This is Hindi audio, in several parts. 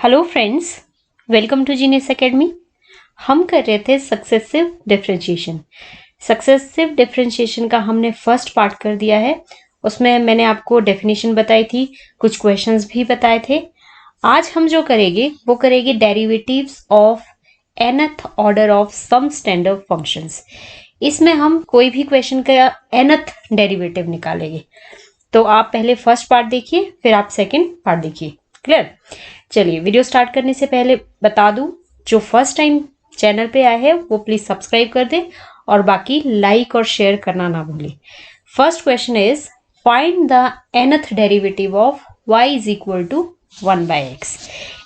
Hello friends, welcome to Genius Academy. हम कर रहे थे सक्सेसिव डिफरेंशिएशन। सक्सेसिव डिफरेंशिएशन का हमने फर्स्ट पार्ट कर दिया है। उसमें मैंने आपको डेफिनेशन बताई थी, कुछ क्वेश्चंस भी बताए थे। आज हम जो करेंगे वो करेंगे derivatives of nth order of some standard functions. इसमें हम कोई भी क्वेश्चन का nth डेरिवेटिव निकालेंगे। तो आप पहले फर्स्ट पार्ट देखिए, फिर आप सेकंड पार्ट देखिए। क्लियर? चलिए, वीडियो स्टार्ट करने से पहले बता दूं, जो फर्स्ट टाइम चैनल पे आए हैं वो प्लीज सब्सक्राइब कर दे और बाकी लाइक और शेयर करना ना भूलें। First question is find the nth derivative of y is equal to 1/x।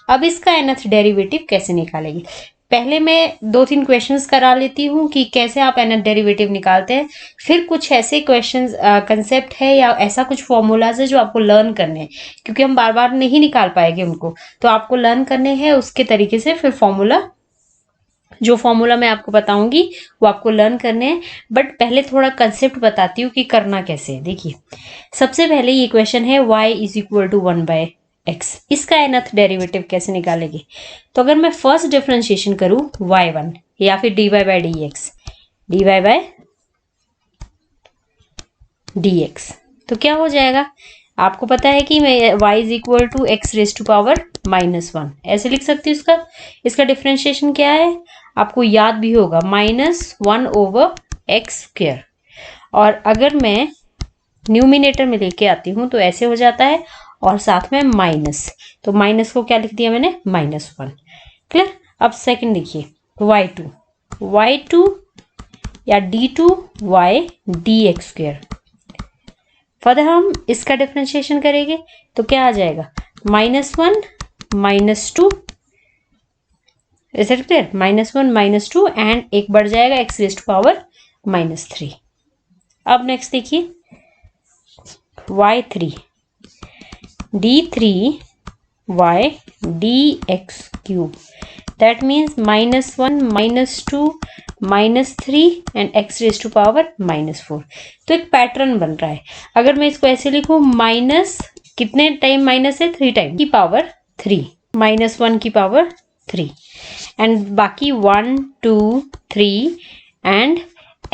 अब इसका nth डेरिवेटिव कैसे निकालेंगे? पहले मैं 2-3 क्वेश्चंस करा लेती हूँ कि कैसे आप nth डेरिवेटिव निकालते हैं। फिर कुछ ऐसे क्वेश्चंस कंसेप्ट है या ऐसा कुछ फॉर्मूलाज है जो आपको लर्न करने हैं, क्योंकि हम बार बार नहीं निकाल पाएंगे उनको, तो आपको लर्न करने हैं उसके तरीके से। फिर जो फॉर्मूला मैं आपको बताऊंगी वो आपको लर्न करने हैं। बट पहले थोड़ा कंसेप्ट बताती हूँ कि करना कैसे है। देखिए, सबसे पहले ये क्वेश्चन है y is equal to 1/x। इसका nth डेरिवेटिव कैसे निकालेंगे? तो अगर मैं फर्स्ट डिफरेंशिएशन करूं y1 या फिर dy by dx, तो क्या हो जाएगा? आपको पता है कि मैं y is equal to x raise to power -1 ऐसे लिख सकती हूँ। इसका डिफरेंशिएशन क्या है आपको याद भी होगा, -1/x²। और अगर मैं न्यूमिनेटर में लेके आती हूँ तो ऐसे हो जाता है, और साथ में माइनस, तो माइनस को क्या लिख दिया मैंने? -1। क्लियर? अब सेकंड देखिए, y2 या d2y dx²। फर्दर हम इसका डिफरेंशिएशन करेंगे तो क्या आ जाएगा? -1 -2, इज इट क्लियर? -1 -2 एंड एक बढ़ जाएगा x रेज टू पावर -3। अब नेक्स्ट देखिए, y3 d3y dx³। That means -1 -2 -3 and x raise to power -4। तो एक पैटर्न बन रहा है। अगर मैं इसको ऐसे लिखूं, माइनस कितने टाइम माइनस है? 3 टाइम की पावर 3, -1 की पावर 3 एंड बाकी 1 2 3 and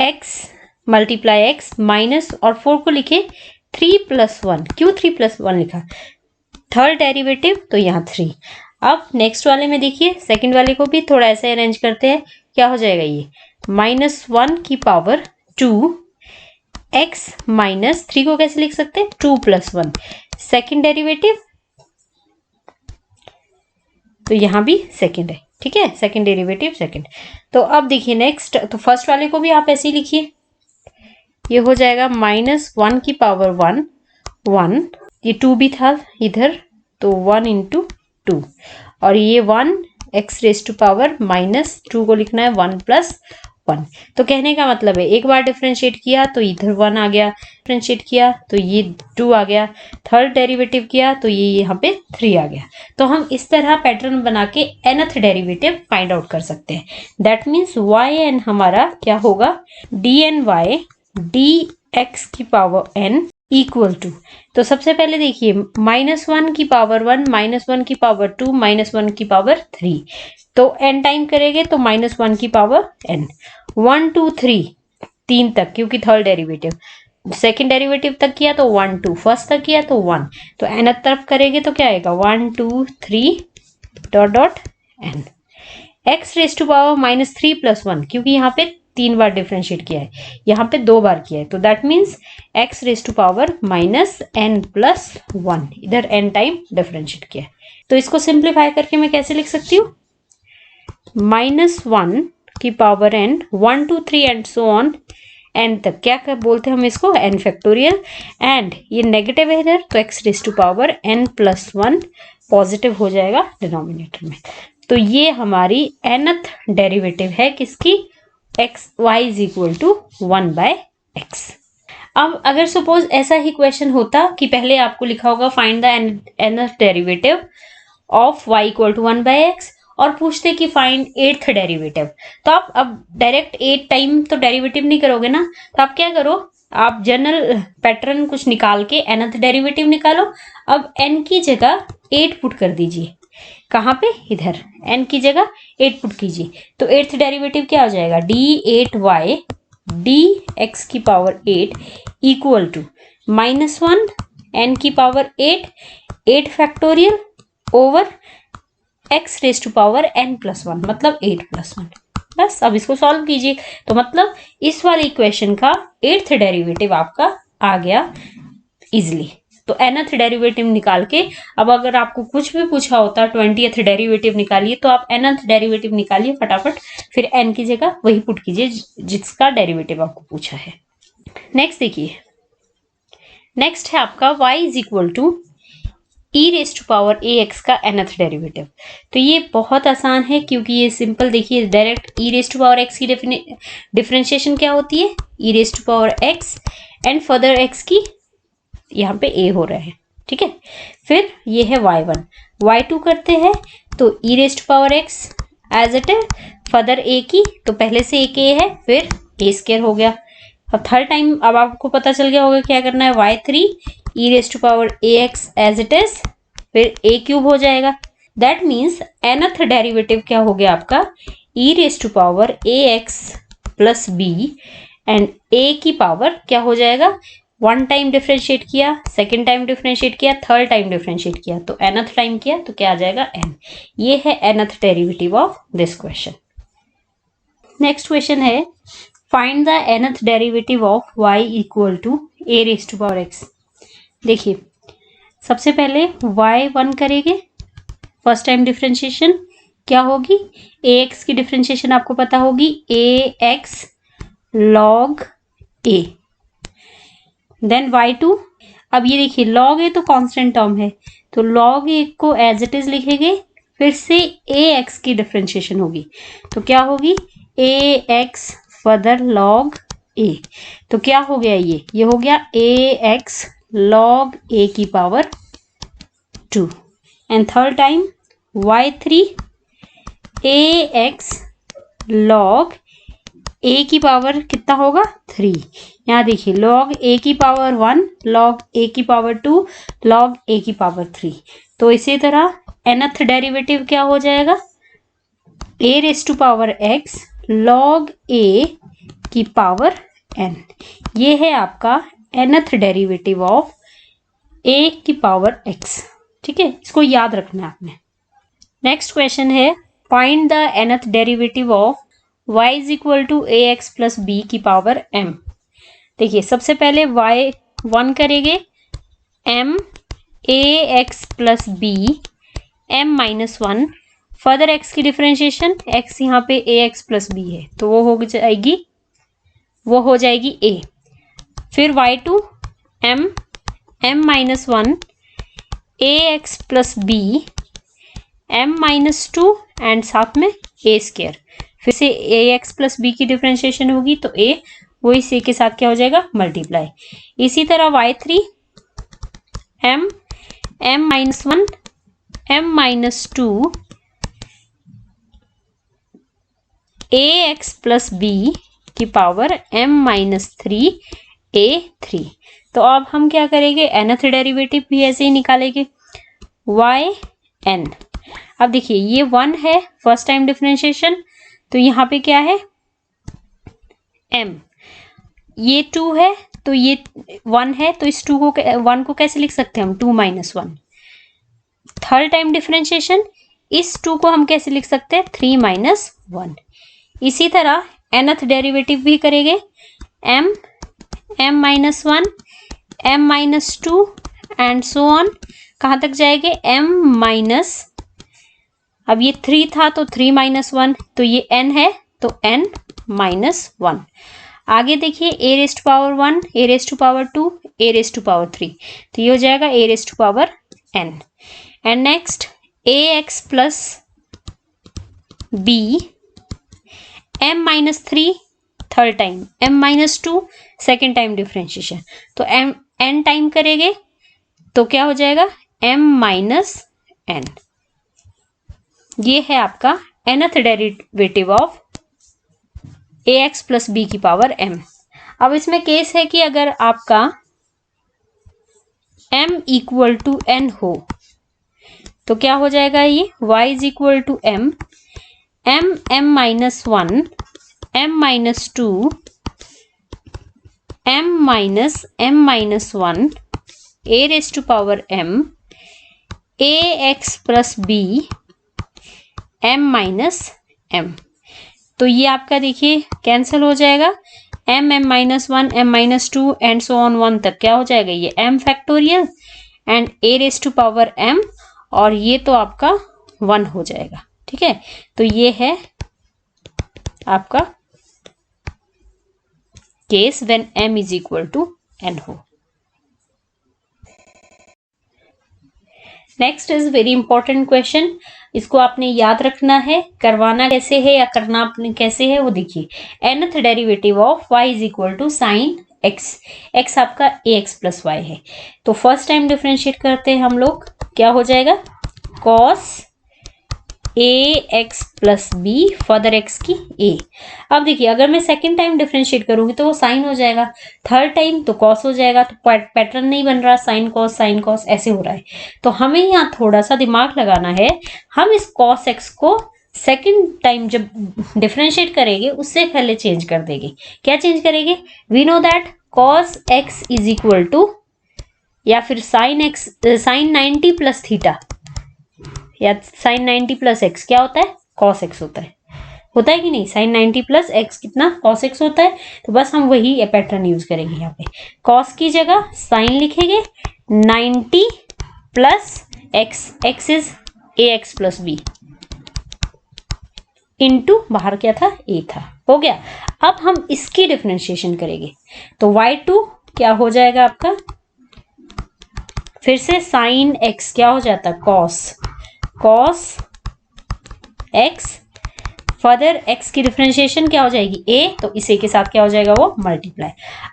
x multiply x minus और 4 को लिखे 3 + 1। क्यों 3 + 1 लिखा? थर्ड डेरिवेटिव तो यहाँ 3। अब नेक्स्ट वाले में देखिए, सेकंड वाले को भी थोड़ा ऐसे अरेंज करते हैं। क्या हो जाएगा ये? -1 की पावर 2 x -3 को कैसे लिख सकते हैं? 2 + 1 सेकंड डेरिवेटिव, तो यहाँ भी सेकंड है। ठीक है, सेकंड डेरिवेटिव सेकंड। तो अब देखिए नेक्स्ट, तो फर्स्ट वाले को भी आप ऐसे ही लिखिए। ये हो जाएगा -1 की पावर 1, ये 2 भी था इधर, तो 1 × 2, और ये 1 x रेज टू पावर -2 को लिखना है 1 + 1। तो कहने का मतलब है, एक बार डिफरेंशिएट किया तो इधर 1 आ गया, डिफरेंशिएट किया तो ये 2 आ गया, थर्ड डेरिवेटिव किया तो ये यहाँ पे 3 आ गया। तो हम इस तरह पैटर्न बना के nth डेरिवेटिव फाइंड आउट कर सकते हैं। दैट मीन्स yn हमारा क्या होगा? dny dx⁻n इक्वल टू, तो सबसे पहले देखिए, -1 की पावर 1 -1 की पावर 2 -1 की पावर 3, तो n टाइम करेंगे तो -1 की पावर n, 1 2 3 तक, क्योंकि थर्ड डेरिवेटिव। सेकंड डेरिवेटिव तक किया तो 1 2, फर्स्ट तक किया तो 1, तो n तरफ करेंगे तो क्या आएगा? 1 2 3 ... n x raise to power -3 + 1, क्योंकि यहाँ पे 3 बार डिफरेंशिएट किया है, यहाँ पे 2 बार किया है, तो that means x raise to power -n + 1, इधर n टाइम डिफरेंशिएट किया है। तो इसको सिंप्लीफाई करके मैं कैसे लिख सकती हूँ? -1 की power n, 1 2 3 and so on n तक, क्या बोलते हैं हम इसको? n फैक्टोरियल, एंड ये नेगेटिव है इधर, तो x raise to power n + 1 positive हो जाएगा डिनोमिनेटर में। तो ये हमारी nth डेरिवेटिव है किसकी? y is equal to 1/x। अब अगर सपोज ऐसा ही क्वेश्चन होता कि पहले आपको लिखा होगा find the nth derivative of y equal to 1/x, और पूछते कि फाइंड 8th डेरिवेटिव, तो आप अब डायरेक्ट 8 टाइम तो डेरिवेटिव नहीं करोगे ना, तो आप क्या करो, आप जनरल पैटर्न कुछ निकाल के nth डेरिवेटिव निकालो। अब n की जगह 8 पुट कर दीजिए, कहाँ पे, इधर n की जगह 8 पुट कीजिए, तो 8th डेरिवेटिव क्या हो जाएगा, d8y dx की पावर 8 इक्वल टू -1 n की power 8 factorial over x raise to power n plus 1, मतलब 8 प्लस 1। बस अब इसको सॉल्व कीजिए, तो मतलब इस वाले इक्वेशन का 8th डेरिवेटिव आपका आ गया इजिली। तो nth डेरिवेटिव निकाल के, अब अगर आपको कुछ भी पूछा होता 20th डेरिवेटिव निकालिए, तो आप nth डेरिवेटिव निकालिए फटाफट, फिर n की जगह वही पुट कीजिए जिसका डेरिवेटिव आपको पूछा है। नेक्स्ट देखिए, नेक्स्ट है आपका y is equal to e raise to power ax का nth डेरिवेटिव। तो ये बहुत आसान है, क्योंकि ये सिंपल, देखिए direct e raise to power x की डिफरेंशिएशन क्या होती है, e raise to power x and further x की यहाँ पे a हो रहा है, ठीक है। फिर ये है y1, y2 करते हैं, तो e raise to power x as it है, फर्दर a की, तो पहले से एक a है, फिर a स्क्वायर हो गया। अब थर्ड टाइम अब आपको पता चल गया होगा क्या करना है, y3 e raise to power ax as it is, फिर a क्यूब हो जाएगा। दैट मीन्स nth डेरिवेटिव क्या हो गया आपका, e raise to power ax plus b and a की पावर क्या हो जाएगा, वन टाइम डिफरेंशिएट किया, सेकेंड टाइम डिफरेंशिएट किया, थर्ड टाइम डिफरेंशिएट किया, तो nth टाइम किया तो क्या आ जाएगा, n। ये है nth derivative of this question. Next question है, find the nth derivative of y equal to a raise to power x। देखिए सबसे पहले y1 करेंगे, फर्स्ट टाइम डिफरेंशिएशन क्या होगी, ax की डिफरेंशिएशन आपको पता होगी, ax log a। Then y2, अब ये देखिए log a तो कांस्टेंट टर्म है, तो log a को एज इट इज लिखेंगे, फिर से ax की डिफरेंशिएशन होगी, तो क्या होगी, ax फर्दर log a, तो क्या हो गया, ये हो गया ax log a की power 2 and third time y3 ax log a की पावर कितना होगा, 3। यहाँ देखिए log a की पावर 1, log a की पावर 2, log a की पावर 3। तो इसी तरह nth डेरिवेटिव क्या हो जाएगा, a raise to power x log a की पावर n। ये है आपका nth डेरिवेटिव ऑफ a की पावर x, ठीक है, इसको याद रखना है आपने। नेक्स्ट क्वेश्चन है, find the nth derivative of y is equal to ax plus b की पावर m। देखिए सबसे पहले y1 करेंगे, m ax plus b m minus 1, further x की डिफरेंशिएशन, x यहाँ पे ax प्लस b है, तो वो हो जाएगी a। फिर y2 m minus 1 ax plus b m minus 2 and साथ में a स्क्वायर, फिर से ax प्लस b की डिफरेंशिएशन होगी, तो a वो इस a के साथ क्या हो जाएगा, मल्टीप्लाई। इसी तरह y3 m minus 1 m minus 2 ax plus b की पावर m माइनस 3 a3। तो अब हम क्या करेंगे, nth डेरिवेटिव भी ऐसे ही निकालेंगे, yn। अब देखिए ये 1 है फर्स्ट टाइम डिफरेंशिएशन, तो यहाँ पे क्या है, m, ये 2 है, तो ये 1 है, तो इस 1 को कैसे लिख सकते हैं हम, 2 माइनस 1। थर्ड टाइम डिफरेंशिएशन, इस 2 को हम कैसे लिख सकते हैं, 3 माइनस 1। इसी तरह nth डेरिवेटिव भी करेंगे, m minus 1 m minus 2 and so on, कहाँ तक जाएंगे, m माइनस, अब ये 3 था तो 3 माइनस 1, तो ये n है तो n माइनस 1। आगे देखिए a raise to power 1, a raise to power 2, a raise to power 3, तो ये हो जाएगा a raise to power n। And next ax plus b m minus 3 third time, m minus 2 second time differentiation, तो n टाइम करेंगे तो क्या हो जाएगा, m माइनस n। ये है आपका nth derivative of ax plus b की पावर m। अब इसमें केस है कि अगर आपका m इक्वल टू n हो, तो क्या हो जाएगा ये y is equal to m -1 m-2 m-1 a raised to power m ax plus b m-m। तो ये आपका देखिए कैंसिल हो जाएगा, m-1 m-2 and so on 1 तक क्या हो जाएगा ये m factorial and a raise to power m, और ये तो आपका 1 हो जाएगा। ठीक है, तो ये है आपका case when m is equal to n हो। Next is very important question, इसको आपने याद रखना है, करवाना कैसे है या करना आपने कैसे है वो देखिए। nth derivative of y is equal to sine x, x आपका ax प्लस y है, तो फर्स्ट टाइम डिफरेंशिएट करते हैं हम लोग, क्या हो जाएगा cos ax plus b further x की a। अब देखिए अगर मैं सेकेंड टाइम डिफरेंशिएट करूंगी तो वो साइन हो जाएगा, थर्ड टाइम तो कॉस हो जाएगा, तो पैटर्न नहीं बन रहा, साइन कॉस ऐसे हो रहा है। तो हमें यहाँ थोड़ा सा दिमाग लगाना है, हम इस cos x को सेकेंड टाइम जब डिफरेंशिएट करेंगे उससे पहले चेंज कर देंगे। क्या चेंज करेंगे, we know that cos x is equal to या फिर साइन 90 प्लस थीटा या साइन 90 प्लस एक्स क्या होता है cos x होता है कि नहीं, साइन 90 प्लस एक्स कितना cos x होता है। तो बस हम वही पैटर्न यूज करेंगे, यहाँ पे cos की जगह साइन लिखेंगे 90 plus x, x is ax plus b into बाहर क्या था a था, हो गया। अब हम इसकी डिफरेंशिएशन करेंगे, तो y2 क्या हो जाएगा आपका, फिर से साइन x क्या हो जाता है cos x, फर्दर x की डिफरेंशिएशन क्या हो जाएगी a, तो इसे के साथ क्या हो जाएगा वो मल्टीप्लाई।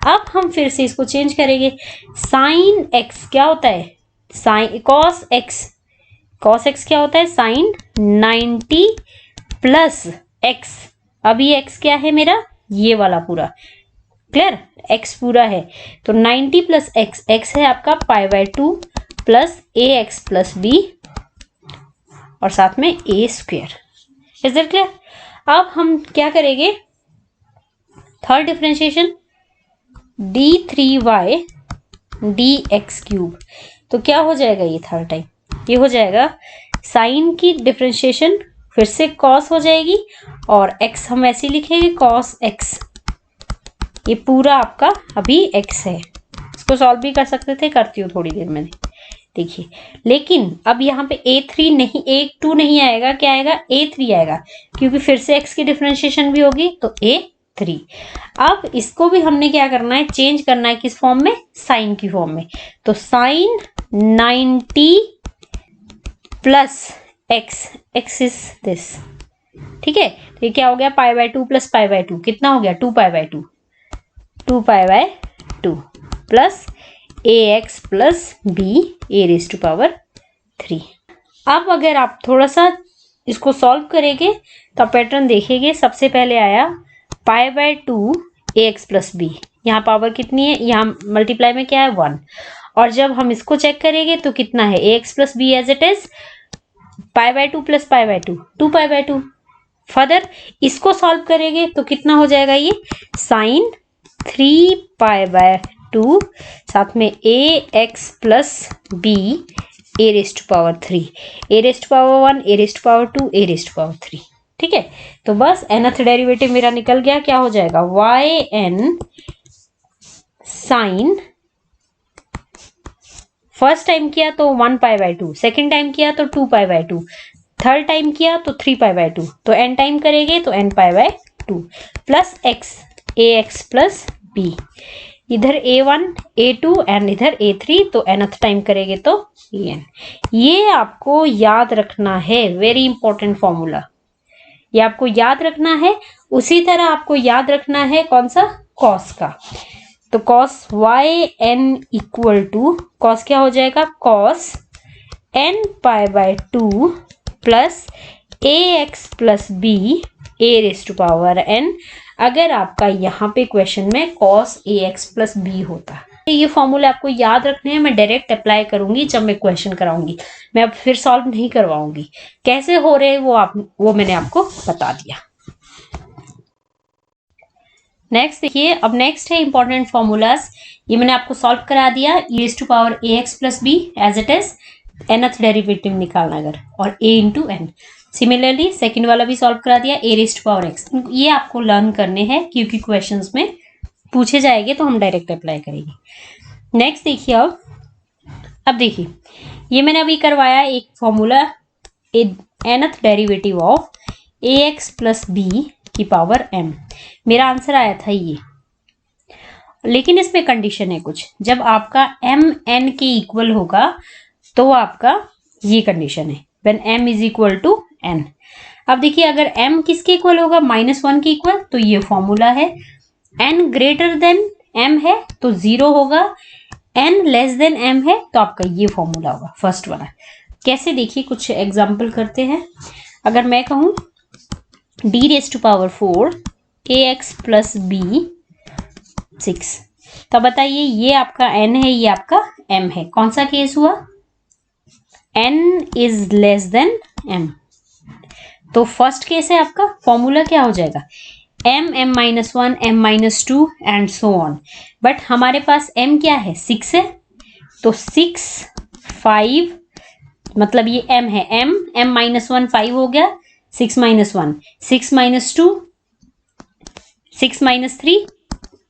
अब हम फिर से इसको चेंज करेंगे, साइन x क्या होता है साइन cos x क्या होता है साइन 90 प्लस x, अब ये x क्या है मेरा ये वाला पूरा क्लियर, x पूरा है, तो 90 प्लस x, x है आपका π/2 प्लस ax प्लस b और साथ में a square. Is that clear. अब हम क्या करेंगे, third differentiation d3y dx cube, तो क्या हो जाएगा ये थर्ड टाइम, ये हो जाएगा साइन की डिफरेंशिएशन फिर से cos हो जाएगी और x हम ऐसे लिखेंगे cos x, ये पूरा आपका अभी x है, इसको सॉल्व भी कर सकते थे, करती हूँ थोड़ी देर में देखिए। लेकिन अब यहाँ पे a3 नहीं, a2 नहीं आएगा, क्या आएगा a3 आएगा, क्योंकि फिर से x की डिफरेंशिएशन भी होगी तो a3। अब इसको भी हमने क्या करना है, चेंज करना है, किस फॉर्म में साइन की फॉर्म में, तो sine 90 plus x, x is this, ठीक है। तो ये क्या हो गया π/2 प्लस π/2 कितना हो गया 2π/2, 2π/2 plus ax plus b a raise to power 3। अब अगर आप थोड़ा सा इसको सॉल्व करेंगे तो पैटर्न देखेंगे, सबसे पहले आया π/2 ax प्लस b, यहाँ पावर कितनी है, यहाँ मल्टीप्लाई में क्या है 1, और जब हम इसको चेक करेंगे तो कितना है ax plus b as it is π/2 plus π/2 2π/2। Further इसको सॉल्व करेंगे तो कितना हो जाएगा ये साइन 3π/2 साथ में ax plus b a raise to power 3, a raise to power 1 a raise to power 2 a raise to power 3, ठीक है। तो बस nth डेरिवेटिव मेरा निकल गया, क्या हो जाएगा yn साइन, फर्स्ट टाइम किया तो 1π/2, सेकेंड टाइम किया तो 2π/2, थर्ड टाइम किया तो 3π/2, तो n टाइम करेंगे तो nπ/2 plus x ax plus b, इधर a1 a2 एंड इधर a3, तो nth टाइम करेंगे तो en। ये आपको याद रखना है, वेरी इंपॉर्टेंट फॉर्मूला, ये आपको याद रखना है। उसी तरह आपको याद रखना है कौन सा cos का, तो cos yn equal to cos क्या हो जाएगा cos nπ/2 plus ax plus b a raise to power n, अगर आपका यहाँ पे क्वेश्चन में cos ax प्लस b होता, ये फॉर्मूले आपको याद रखने हैं, मैं डायरेक्ट अप्लाई करूंगी जब मैं क्वेश्चन कराऊंगी, मैं अब फिर सॉल्व नहीं करवाऊंगी। कैसे हो रहे वो मैंने आपको बता दिया। नेक्स्ट देखिए, अब नेक्स्ट है इंपॉर्टेंट फॉर्मूलाज। ये मैंने आपको सॉल्व करा दिया, e⁻ax + b as it is, nth derivative निकालना अगर, और a into n। Similarly second वाला भी सॉल्व करा दिया, a⁻x। ये आपको लर्न करने हैं क्योंकि क्वेश्चंस में पूछे जाएंगे तो हम डायरेक्ट अप्लाई करेंगे। नेक्स्ट देखिए, अब देखिए ये मैंने अभी करवाया एक formula, nth derivative of ax + b की पावर m। मेरा आंसर आया था ये, लेकिन इसमें कंडीशन है कुछ, जब आपका m n के इक्वल होगा तो आपका ये कंडीशन है, व्हेन m = n। अब देखिए अगर m किसके इक्वल होगा, -1 के इक्वल, तो ये फॉर्मूला है। n ग्रेटर देन m है तो 0 होगा, n लेस देन m है तो आपका ये फॉर्मूला होगा, फर्स्ट वाला। कैसे, देखिए कुछ एग्जांपल करते हैं। अगर मैं कहूं d⁴ ax + b 6, तो बताइए ये आपका n है, ये आपका m है, कौन सा केस हुआ, n is less than m। तो फर्स्ट केस है आपका, फॉर्मूला क्या हो जाएगा, m, m-1, m-2 and so on. But हमारे पास m क्या है, 6 है, तो 6, 5, मतलब ये m है, m-1 5 हो गया, 6 - 1 6 - 2 6 - 3,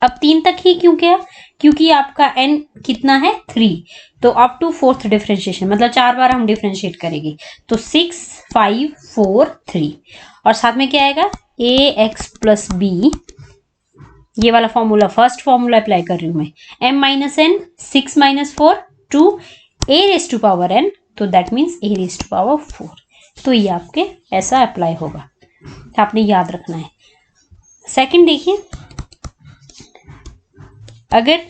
अब 3 तक ही क्यों गया, क्योंकि आपका n कितना है, 3, तो अप टू 4th डिफरेंशिएशन, मतलब 4 बार हम डिफरेंशिएट करेंगे, तो 6, 5, 4, 3, और साथ में क्या आएगा, ax + b, ये वाला फॉर्मूला, फर्स्ट फॉर्मूला अप्लाई कर रही हूं मैं, m - n 6 - 4 2 a⁻n, तो दैट मीन्स a⁴। तो ये आपके ऐसा अप्लाई होगा, आपने याद रखना है। सेकंड देखिए, अगर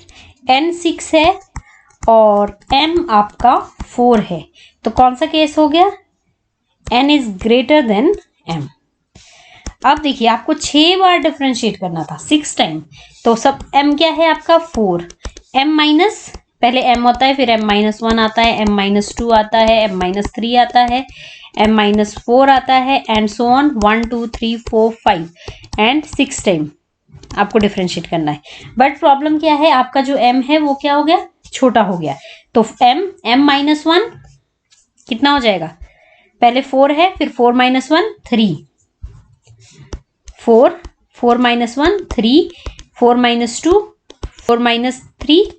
n 6 है और m आपका 4 है, तो कौन सा केस हो गया, n is greater than m। अब देखिए आपको 6 बार डिफरेंशिएट करना था, 6 टाइम, तो सब m क्या है आपका 4, m माइनस, पहले m होता है, फिर m-1 आता है, m-2 आता है, m-3 आता है, m-4 आता है, and so on 1 2 3 4 5 and 6 time आपको डिफरेंशिएट करना है। बट प्रॉब्लम क्या है, आपका जो m है वो क्या हो गया, छोटा हो गया, तो m-1 कितना हो जाएगा, पहले 4 है, फिर 4 - 1 3, 4 4 - 1 3, 4 - 2 4 - 3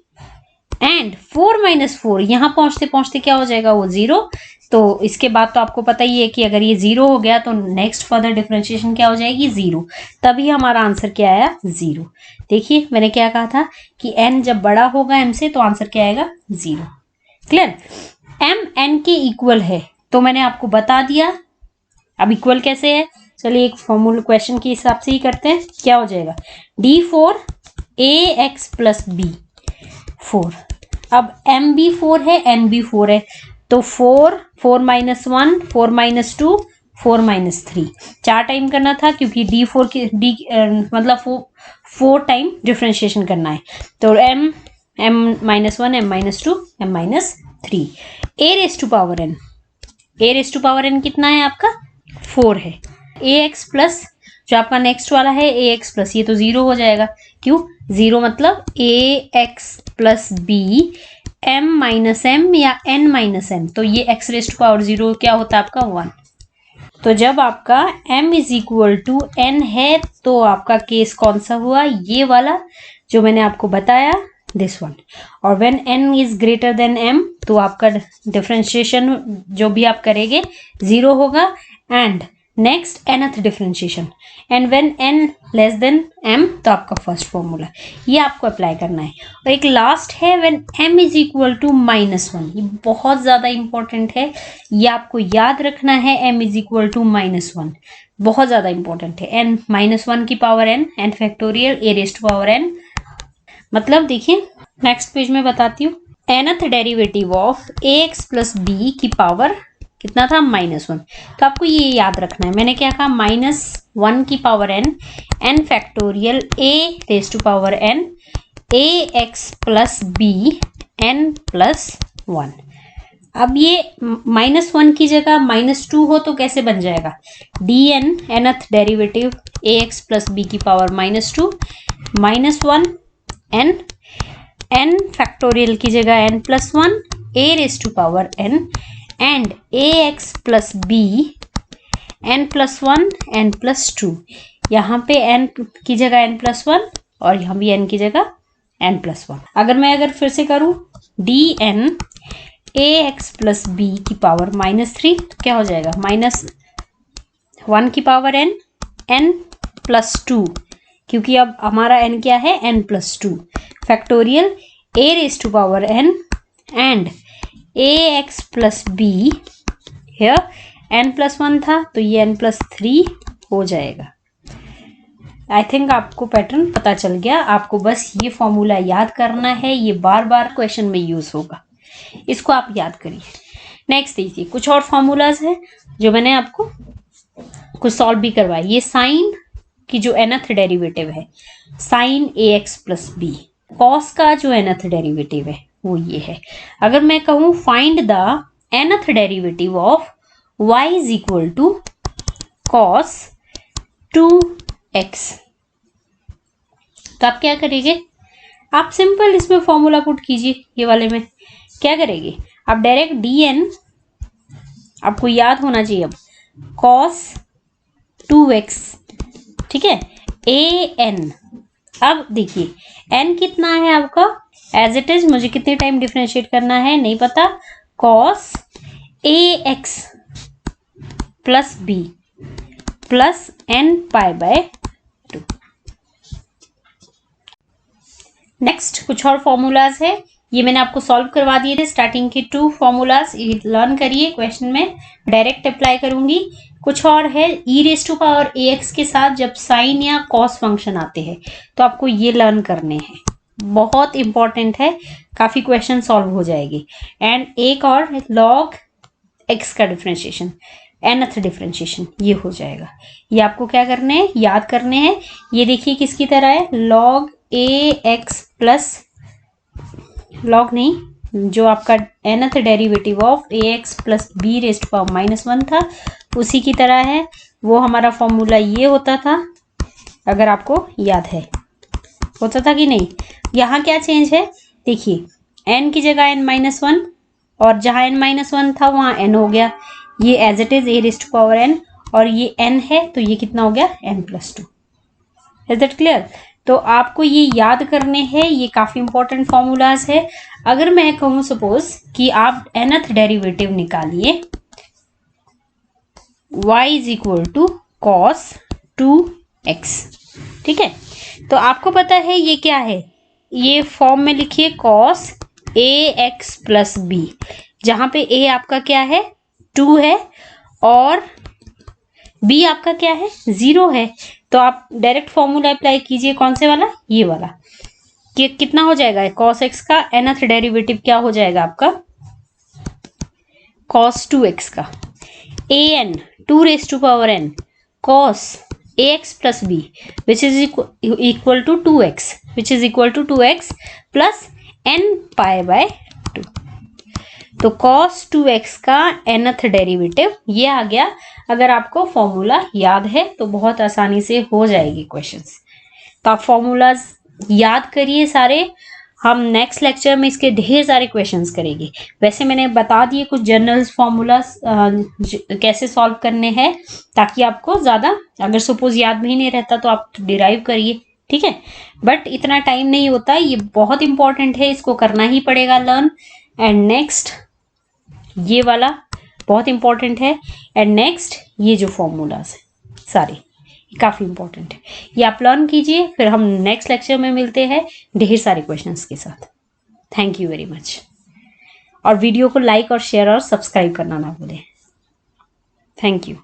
एंड 4 - 4, यहां पहुंचते पहुंचते क्या हो जाएगा, वो 0। तो इसके बाद तो आपको पता ही है कि अगर ये 0 हो गया तो नेक्स्ट फर्दर डिफरेंशिएशन क्या हो जाएगी, 0, तभी हमारा आंसर क्या आया, 0। देखिए मैंने क्या कहा था कि n जब बड़ा होगा m से तो आंसर क्या आएगा, 0। क्लियर, m n के इक्वल है तो मैंने आपको बता दिया। अब इक्वल कैसे है, चलिए एक फॉर्मूला क्वेश्चन के हिसाब से ही करते हैं, क्या हो जाएगा, d⁴ ax + b 4, अब m भी 4 है, n भी 4 है, तो 4 4 - 1 4 - 2 4 - 3, 4 टाइम करना था क्योंकि d⁴ की मतलब 4 टाइम डिफरेंशिएशन करना है, तो m m-1 m-2 m-3 a⁻n कितना है आपका, 4 है, ax प्लस जो आपका नेक्स्ट वाला है ax प्लस, ये तो 0 हो जाएगा, क्यों 0 मतलब ax + b m - m या n - m, तो ये x⁻0 क्या होता है आपका 1। तो जब आपका m = n है तो आपका केस कौन सा हुआ, ये वाला जो मैंने आपको बताया, दिस वन। और when n is greater than m तो आपका डिफरेंशिएशन जो भी आप करेंगे 0 होगा, and next nth differentiation, and when n less than m तो आपका फर्स्ट फॉर्मूला, ये आपको अप्लाई करना है। और एक लास्ट है व्हेन m = -1, ये बहुत ज्यादा इंपॉर्टेंट है, ये आपको याद रखना है, m = -1 बहुत ज्यादा इंपॉर्टेंट है, n -1 की power n n factorial a⁻n, मतलब देखिए नेक्स्ट पेज में बताती हूँ, nth derivative of ax + b की पावर कितना था, -1, तो आपको ये याद रखना है, मैंने क्या कहा, -1 की power n n factorial a⁻n A x plus B N plus one. अब ये -1 की जगह -2 हो तो कैसे बन जाएगा, d n nth derivative a x plus b की पावर -2 -1 एन, एन फैक्टोरियल की जगह n plus 1 a raise to power n and a x plus b n plus 1 n plus 2। यहाँ पे n की जगह n प्लस 1 और यहाँ भी n की जगह n प्लस 1। अगर फिर से करूँ d n a x plus b की पावर -3 तो क्या हो जाएगा, -1 की पावर n n प्लस 2, क्योंकि अब हमारा n क्या है n plus 2 factorial a raise to power n and a x plus b here n plus 1 था तो ये n प्लस 3 हो जाएगा। आई थिंक आपको पैटर्न पता चल गया। आपको बस ये फॉर्मूला याद करना है, ये बार बार क्वेश्चन में यूज होगा, इसको आप याद करिए। नेक्स्ट देखिए, कुछ और फॉर्मूलाज है जो मैंने आपको कुछ सॉल्व भी करवाया। ये साइन की जो nth डेरिवेटिव है साइन ए एक्स प्लस बी, कॉस का जो nth डेरिवेटिव है वो ये है। अगर मैं कहूं find the nth derivative of y is equal to cos 2x, तो आप क्या करेंगे, आप सिंपल इसमें फॉर्मूला पुट कीजिए। ये वाले में क्या करेंगे, आप डायरेक्ट डी एन, आपको याद होना चाहिए अब, कॉस 2x, ठीक है, ए एन। अब देखिए n कितना है आपका, एज इट इज मुझे कितने टाइम डिफरेंशिएट करना है नहीं पता, cos a x plus b plus n pi by 2। Next कुछ और फॉर्मूलाज है, ये मैंने आपको सॉल्व करवा दिए थे। स्टार्टिंग के 2 फॉर्मूलाज लर्न करिए, क्वेश्चन में डायरेक्ट अप्लाई करूंगी। कुछ और है, E raise to power A X के साथ जब साइन या कॉस फंक्शन आते हैं तो आपको ये लर्न करने हैं, बहुत इंपॉर्टेंट है, काफी क्वेश्चन सॉल्व हो जाएगी। एंड एक और लॉग एक्स का डिफरेंशिएशन, nth डिफरेंशिएशन, ये हो जाएगा। ये आपको क्या करने हैं, याद करने हैं। ये देखिए किसकी तरह है, log a x plus, log नहीं, जो आपका nth derivative of a x plus b raise to power -1 था उसी की तरह है। वो हमारा फॉर्मूला ये होता था, अगर आपको याद है, होता था कि नहीं। यहाँ क्या चेंज है, देखिए n की जगह n-1 और जहाँ n-1 था वहाँ n हो गया, ये as it is a raise to power n, और ये n है तो ये कितना हो गया n plus 2। Is that clear. तो आपको ये याद करने हैं, ये काफी इंपॉर्टेंट फॉर्मूलाज है। अगर मैं कहूँ सपोज कि आप nth डेरिवेटिव निकालिए, y is equal to cos 2x, ठीक है, तो आपको पता है ये क्या है, ये फॉर्म में लिखिए cos a x plus B, जहां पे a आपका क्या है 2 है और b आपका क्या है 0 है। तो आप डायरेक्ट फॉर्मूला अप्लाई कीजिए, कौन से वाला, ये वाला, कि कितना हो जाएगा cos x का nth डेरिवेटिव क्या हो जाएगा आपका cos 2x का, a n 2 raise to power n cos ax plus b which is equal to 2x, which is equal to 2x plus n pi by 2। तो cos 2x का nth डेरिवेटिव ये आ गया। अगर आपको फॉर्मूला याद है तो बहुत आसानी से हो जाएगी क्वेश्चंस। तो आप फॉर्मूलाज याद करिए सारे, हम नेक्स्ट लेक्चर में इसके ढेर सारे क्वेश्चंस करेंगे। वैसे मैंने बता दिए कुछ जनरल फॉर्मूलाज कैसे सॉल्व करने हैं, ताकि आपको ज़्यादा, अगर सपोज याद भी नहीं रहता तो आप डिराइव करिए, ठीक है, बट इतना टाइम नहीं होता, ये बहुत इंपॉर्टेंट है, इसको करना ही पड़ेगा लर्न। एंड नेक्स्ट ये वाला बहुत इंपॉर्टेंट है, एंड नेक्स्ट ये जो फॉर्मूलाज है सारे काफी इंपॉर्टेंट है, ये आप लर्न कीजिए। फिर हम नेक्स्ट लेक्चर में मिलते हैं ढेर सारे क्वेश्चंस के साथ। थैंक यू वेरी मच, और वीडियो को लाइक और शेयर और सब्सक्राइब करना ना भूलें। Thank you.